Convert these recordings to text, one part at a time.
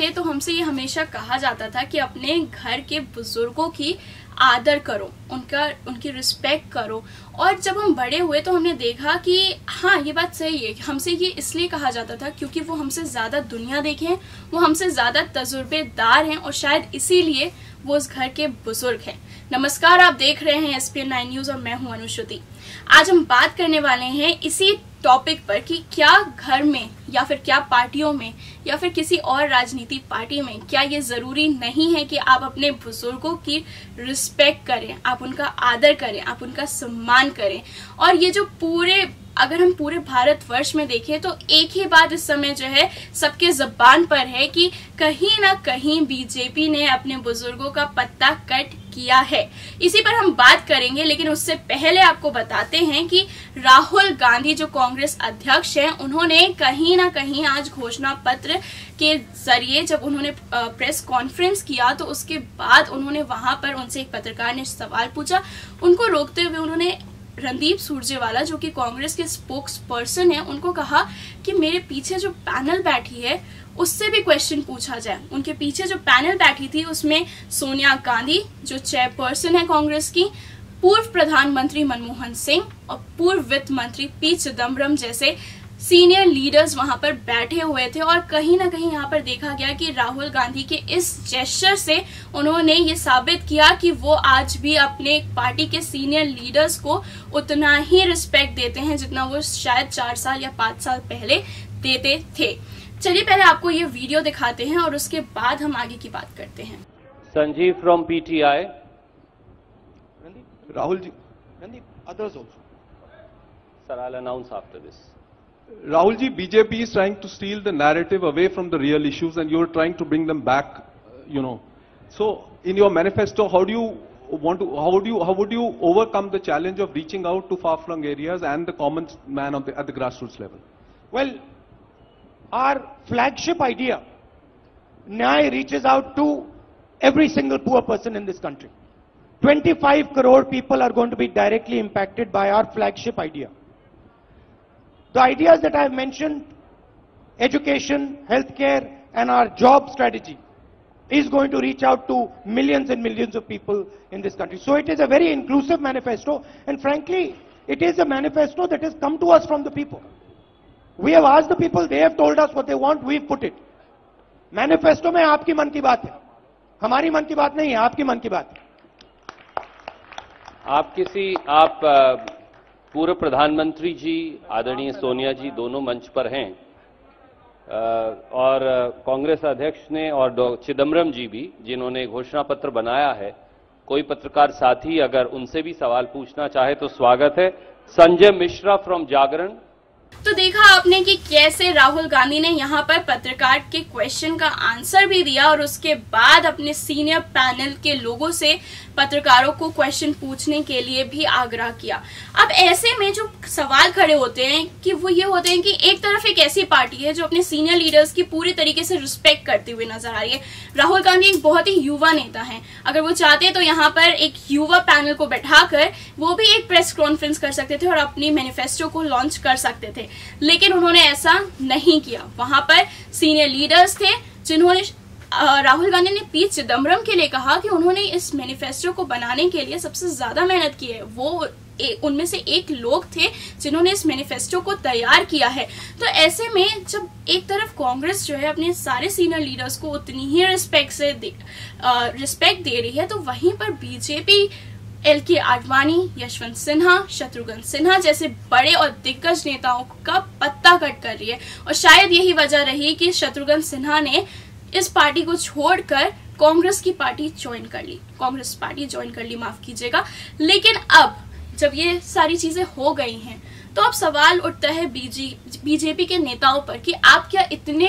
थे तो हमसे ये हमेशा कहा जाता था कि अपने घर के बुजुर्गों की आदर करो, उनकी रिस्पेक्ट करो। और जब हम बड़े हुए तो हमने देखा कि हाँ, ये बात सही है। हमसे ये इसलिए कहा जाता था क्योंकि वो हमसे ज़्यादा दुनिया देखे हैं, वो हमसे ज़्यादा तजुर्बेदार हैं और शायद इसीलिए वो उस घर के बुजुर्ग हैं। नमस्कार, आप देख रहे हैं SPN 9 न्यूज़ और मैं हूं अनुश्रुति। आज हम बात करने वाले हैं इसी टॉपिक पर कि क्या घर में या फिर क्या पार्टियों में या फिर किसी और राजनीतिक पार्टी में क्या ये जरूरी नहीं है कि आप अपने बुजुर्गों की रिस्पेक्ट करें, आप उनका आदर करें, आप उनका सम्मान करें। और ये जो अगर हम पूरे भारतवर्ष में देखें तो एक ही बात इस समय जो है सबके जबान पर है कि कहीं ना कहीं बीजेपी ने अपने बुजुर्गों का पत्ता कट किया है। इसी पर हम बात करेंगे, लेकिन उससे पहले आपको बताते हैं कि राहुल गांधी जो कांग्रेस अध्यक्ष हैं, उन्होंने कहीं ना कहीं आज घोषणा पत्र के जरिए जब उन्होंने प्रेस कॉन्फ्रेंस किया तो उसके बाद उन्होंने वहां पर उनसे एक पत्रकार ने सवाल पूछा। उनको रोकते हुए उन्होंने रणदीप सुरजेवाला जो कि कांग्रेस के स्पोक्स पर्सन है, उनको कहा कि मेरे पीछे जो पैनल बैठी है उससे भी क्वेश्चन पूछा जाए। उनके पीछे जो पैनल बैठी थी उसमें सोनिया गांधी जो चेयरपर्सन है कांग्रेस की, पूर्व प्रधानमंत्री मनमोहन सिंह और पूर्व वित्त मंत्री पी चिदम्बरम जैसे सीनियर लीडर्स वहां पर बैठे हुए थे। और कहीं ना कहीं यहाँ पर देखा गया कि राहुल गांधी के इस जेस्चर से उन्होंने ये साबित किया कि वो आज भी अपने पार्टी के सीनियर लीडर्स को उतना ही रिस्पेक्ट देते हैं जितना वो शायद 4 साल या 5 साल पहले देते थे। चलिए पहले आपको ये वीडियो दिखाते हैं और उसके बाद हम आगे की बात करते हैं। Sanjeev from PTI। Rahul ji, others also. Sir, I'll announce after this. Rahul ji, BJP is trying to steal the narrative away from the real issues, and you're trying to bring them back. So in your manifesto, how would you overcome the challenge of reaching out to far-flung areas and the common man at the grassroots level? Well, our flagship idea, Nyay, reaches out to every single poor person in this country. 25 crore people are going to be directly impacted by our flagship idea. The ideas that I have mentioned, education, healthcare, and our job strategy is going to reach out to millions and millions of people in this country. So it is a very inclusive manifesto, and frankly, it is a manifesto that has come to us from the people. We have asked the people, they have told us what they want, we've put it. Manifesto में आपकी मन की बात है, हमारी मन की बात नहीं है, आपकी मन की बात है। आप पूर्व प्रधानमंत्री जी आदरणीय सोनिया जी दोनों मंच पर हैं और कांग्रेस अध्यक्ष ने और चिदम्बरम जी भी जिन्होंने घोषणा पत्र बनाया है, कोई पत्रकार साथी अगर उनसे भी सवाल पूछना चाहे तो स्वागत है। संजय मिश्रा फ्रॉम जागरण। तो देखा आपने कि कैसे राहुल गांधी ने यहाँ पर पत्रकार के क्वेश्चन का आंसर भी दिया और उसके बाद अपने सीनियर पैनल के लोगों से पत्रकारों को क्वेश्चन पूछने के लिए भी आग्रह किया। अब ऐसे में जो सवाल खड़े होते हैं कि वो ये होते हैं कि एक तरफ एक ऐसी पार्टी है जो अपने सीनियर लीडर्स की पूरी तरीके से रिस्पेक्ट करते हुए नजर आ रही है। राहुल गांधी एक बहुत ही युवा नेता है, अगर वो चाहते तो यहाँ पर एक युवा पैनल को बैठाकर वो भी एक प्रेस कॉन्फ्रेंस कर सकते थे और अपनी मैनिफेस्टो को लॉन्च कर सकते थे, लेकिन उन्होंने ऐसा नहीं किया। वहां पर सीनियर लीडर्स थे जिन्होंने राहुल गांधी ने पी चिदम्बरम के लिए कहा कि उन्होंने इस मैनिफेस्टो को बनाने के लिए सबसे ज्यादा मेहनत की है। वो उनमें से एक लोग थे जिन्होंने इस मैनिफेस्टो को तैयार किया है। तो ऐसे में जब एक तरफ कांग्रेस जो है अपने सारे सीनियर लीडर्स को उतनी ही रिस्पेक्ट दे रही है, तो वहीं पर बीजेपी LK आडवाणी, यशवंत सिन्हा, शत्रुघ्न सिन्हा जैसे बड़े और दिग्गज नेताओं का पत्ता कट कर रही है। और शायद यही वजह रही कि शत्रुघ्न सिन्हा ने इस पार्टी को छोड़कर कांग्रेस पार्टी ज्वाइन कर ली, माफ कीजिएगा। लेकिन अब जब ये सारी चीजें हो गई हैं तो अब सवाल उठता है बीजेपी के नेताओं पर कि आप क्या इतने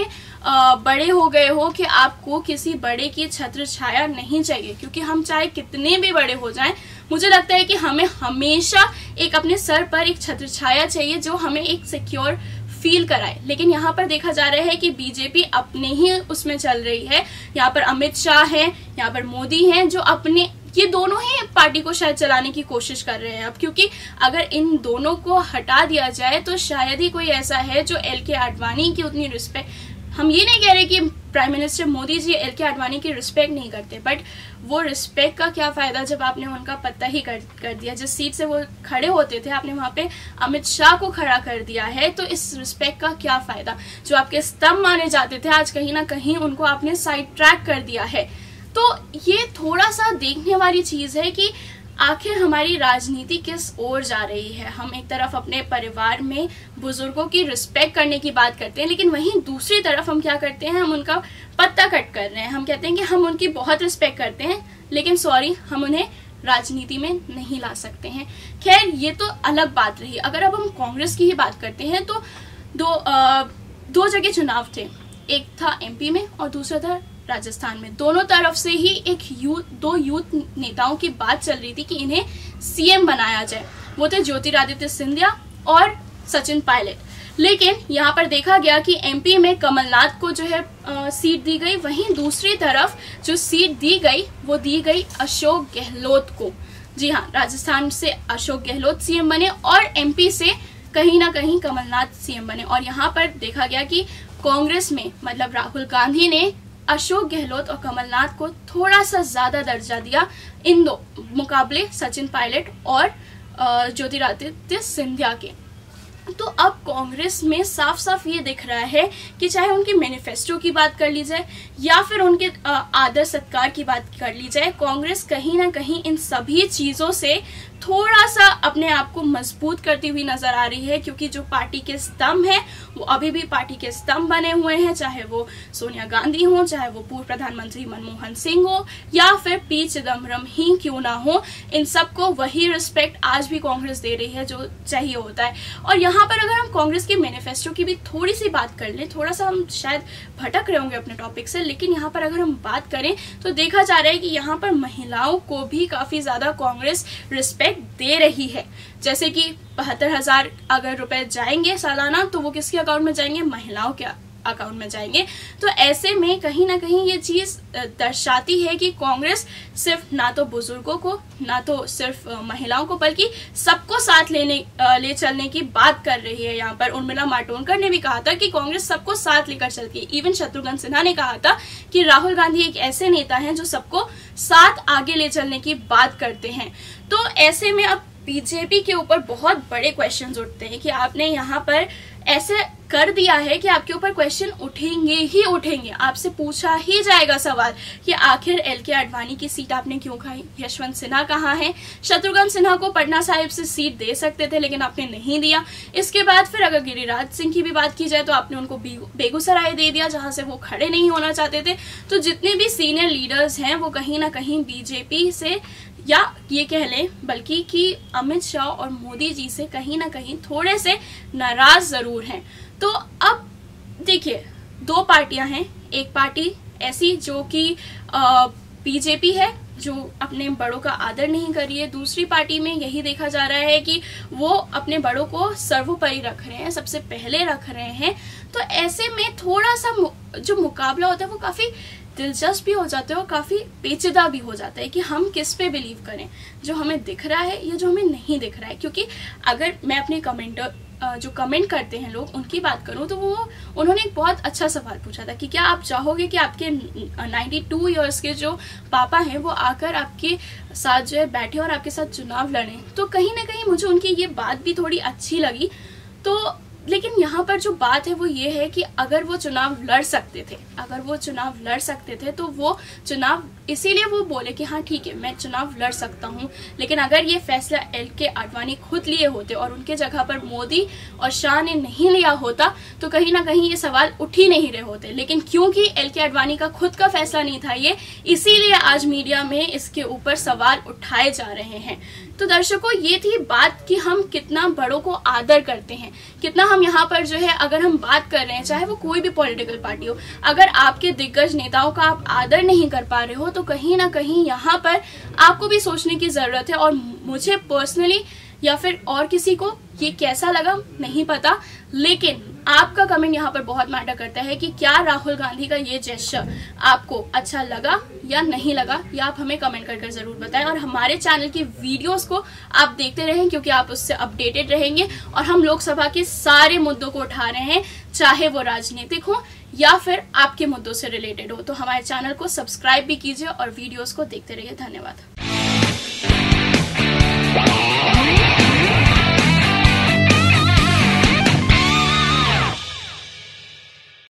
बड़े हो गए हो कि आपको किसी बड़े की छत्र छाया नहीं चाहिए? क्योंकि हम चाहे कितने भी बड़े हो जाएं, मुझे लगता है कि हमें हमेशा एक अपने सर पर एक छत्र छाया चाहिए जो हमें एक सिक्योर फील कराए। लेकिन यहाँ पर देखा जा रहा है कि बीजेपी अपने ही उसमें चल रही है। यहाँ पर अमित शाह हैं, यहाँ पर मोदी हैं, जो अपने ये दोनों ही पार्टी को शायद चलाने की कोशिश कर रहे हैं अब, क्योंकि अगर इन दोनों को हटा दिया जाए तो शायद ही कोई ऐसा है जो LK आडवाणी की उतनी रिस्पेक्ट हम ये नहीं कह रहे कि prime minister Modi G L के आडवाणी की रिस्पेक्ट नहीं करते, बट वो रिस्पेक्ट का क्या फायदा जब आपने उनका पत्ता ही कर दिया। जिस सीट से वो खड़े होते थे आपने वहां पे अमित शाह को खड़ा कर दिया है, तो इस रिस्पेक्ट का क्या फायदा। जो आपके स्तंभ माने जाते थे आज कहीं ना कहीं उनको आपने साइड ट्रैक कर दिया है। तो ये थोड़ा सा देखने वाली चीज है कि आखिर हमारी राजनीति किस ओर जा रही है। हम एक तरफ अपने परिवार में बुजुर्गों की रिस्पेक्ट करने की बात करते हैं, लेकिन वहीं दूसरी तरफ हम क्या करते हैं, हम उनका पत्ता कट कर रहे हैं। हम कहते हैं कि हम उनकी बहुत रिस्पेक्ट करते हैं, लेकिन सॉरी हम उन्हें राजनीति में नहीं ला सकते हैं। खैर ये तो अलग बात रही। अगर अब हम कांग्रेस की ही बात करते हैं तो दो जगह चुनाव थे, एक था एमपी में और दूसरा था राजस्थान में। दोनों तरफ से ही दो यूथ नेताओं की बात चल रही थी कि इन्हें सीएम बनाया जाए। वो थे ज्योतिरादित्य सिंधिया और सचिन पायलट। लेकिन यहाँ पर देखा गया कि एमपी में कमलनाथ को जो है सीट दी गई, वहीं दूसरी तरफ जो सीट दी गई वो दी गई अशोक गहलोत को। जी हाँ, राजस्थान से अशोक गहलोत सीएम बने और एमपी से कहीं ना कहीं कमलनाथ सीएम बने। और यहाँ पर देखा गया कि कांग्रेस में मतलब राहुल गांधी ने अशोक गहलोत और कमलनाथ को थोड़ा सा ज्यादा दर्जा दिया इन दो मुकाबले सचिन पायलट और ज्योतिरादित्य सिंधिया के। तो अब कांग्रेस में साफ साफ ये दिख रहा है कि चाहे उनके मैनिफेस्टो की बात कर ली जाए या फिर उनके आदर सत्कार की बात कर ली जाए, कांग्रेस कहीं ना कहीं इन सभी चीजों से थोड़ा सा अपने आप को मजबूत करती हुई नजर आ रही है। क्योंकि जो पार्टी के स्तंभ हैं वो अभी भी पार्टी के स्तंभ बने हुए हैं, चाहे वो सोनिया गांधी हो, चाहे वो पूर्व प्रधानमंत्री मनमोहन सिंह हो या फिर पी चिदम्बरम ही क्यों ना हो, इन सबको वही रिस्पेक्ट आज भी कांग्रेस दे रही है जो चाहिए होता है। और यहाँ पर अगर हम कांग्रेस के मैनिफेस्टो की भी थोड़ी सी बात कर लें, थोड़ा सा हम शायद भटक रहे होंगे अपने टॉपिक से, लेकिन यहाँ पर अगर हम बात करें तो देखा जा रहा है कि यहाँ पर महिलाओं को भी काफी ज्यादा कांग्रेस रिस्पेक्ट दे रही है। जैसे कि 72,000 अगर रुपए जाएंगे सालाना तो वो किसके अकाउंट में जाएंगे, महिलाओं के अकाउंट में जाएंगे। तो ऐसे में कहीं ना कहीं ये चीज दर्शाती है कि कांग्रेस सिर्फ ना तो बुजुर्गों को ना तो सिर्फ महिलाओं को बल्कि सबको साथ ले चलने की बात कर रही है। यहाँ पर उर्मिला मातोंडकर ने भी कहा था कि कांग्रेस सबको साथ लेकर चलती है। इवन शत्रुघ्न सिन्हा ने कहा था कि राहुल गांधी एक ऐसे नेता हैं जो सबको साथ आगे ले चलने की बात करते हैं। तो ऐसे में अब बीजेपी के ऊपर बहुत बड़े क्वेश्चंस उठते हैं कि आपने यहाँ पर ऐसे कर दिया है कि आपके ऊपर क्वेश्चन उठेंगे ही उठेंगे। आपसे पूछा ही जाएगा सवाल कि आखिर एल के आडवाणी की सीट आपने क्यों खाई, यशवंत सिन्हा कहाँ है। शत्रुघ्न सिन्हा को पटना साहिब से सीट दे सकते थे लेकिन आपने नहीं दिया। इसके बाद फिर अगर गिरिराज सिंह की भी बात की जाए तो आपने उनको बेगूसराय दे दिया जहां से वो खड़े नहीं होना चाहते थे। तो जितने भी सीनियर लीडर्स हैं वो कहीं ना कहीं बीजेपी से या ये कह लें बल्कि कि अमित शाह और मोदी जी से कहीं ना कहीं थोड़े से नाराज जरूर हैं। तो अब देखिए दो पार्टियां हैं, एक पार्टी ऐसी जो कि बीजेपी है जो अपने बड़ों का आदर नहीं कर रही है, दूसरी पार्टी में यही देखा जा रहा है कि वो अपने बड़ों को सर्वोपरि रख रहे हैं, सबसे पहले रख रहे हैं। तो ऐसे में थोड़ा सा जो मुकाबला होता है वो काफी दिलचस्प भी हो जाता है और काफी पेचीदा भी हो जाता है कि हम किस पे बिलीव करें, जो हमें दिख रहा है या जो हमें नहीं दिख रहा है। क्योंकि अगर मैं अपने जो कमेंट करते हैं लोग उनकी बात करूं तो उन्होंने एक बहुत अच्छा सवाल पूछा था कि क्या आप चाहोगे कि आपके 92 इयर्स के जो पापा हैं वो आकर आपके साथ जो है बैठे और आपके साथ चुनाव लड़ें। तो कहीं ना कहीं मुझे उनकी ये बात भी थोड़ी अच्छी लगी। तो लेकिन यहाँ पर जो बात है वो ये है कि अगर वो चुनाव लड़ सकते थे तो वो चुनाव इसीलिए वो बोले कि हाँ ठीक है मैं चुनाव लड़ सकता हूँ। लेकिन अगर ये फैसला एल के आडवाणी खुद लिए होते और उनके जगह पर मोदी और शाह ने नहीं लिया होता तो कहीं ना कहीं ये सवाल उठ ही नहीं रहे होते। लेकिन क्योंकि एल के आडवाणी का खुद का फैसला नहीं था ये, इसीलिए आज मीडिया में इसके ऊपर सवाल उठाए जा रहे हैं। तो दर्शकों ये थी बात कि हम कितना बड़ों को आदर करते हैं, कितना हम यहाँ पर जो है अगर हम बात कर रहे हैं चाहे वो कोई भी पॉलिटिकल पार्टी हो, अगर आपके दिग्गज नेताओं का आप आदर नहीं कर पा रहे हो तो कहीं ना कहीं यहाँ पर आपको भी सोचने की जरूरत है। और मुझे पर्सनली या फिर और किसी को ये कैसा लगा नहीं पता, लेकिन आपका कमेंट यहाँ पर बहुत मैटर करता है कि क्या राहुल गांधी का ये जेस्चर आपको अच्छा लगा या नहीं लगा, या आप हमें कमेंट करके जरूर बताएं। और हमारे चैनल की वीडियोस को आप देखते रहें क्योंकि आप उससे अपडेटेड रहेंगे और हम लोकसभा के सारे मुद्दों को उठा रहे हैं, चाहे वो राजनीतिक हो या फिर आपके मुद्दों से रिलेटेड हो। तो हमारे चैनल को सब्सक्राइब भी कीजिए और वीडियोस को देखते रहिए। धन्यवाद।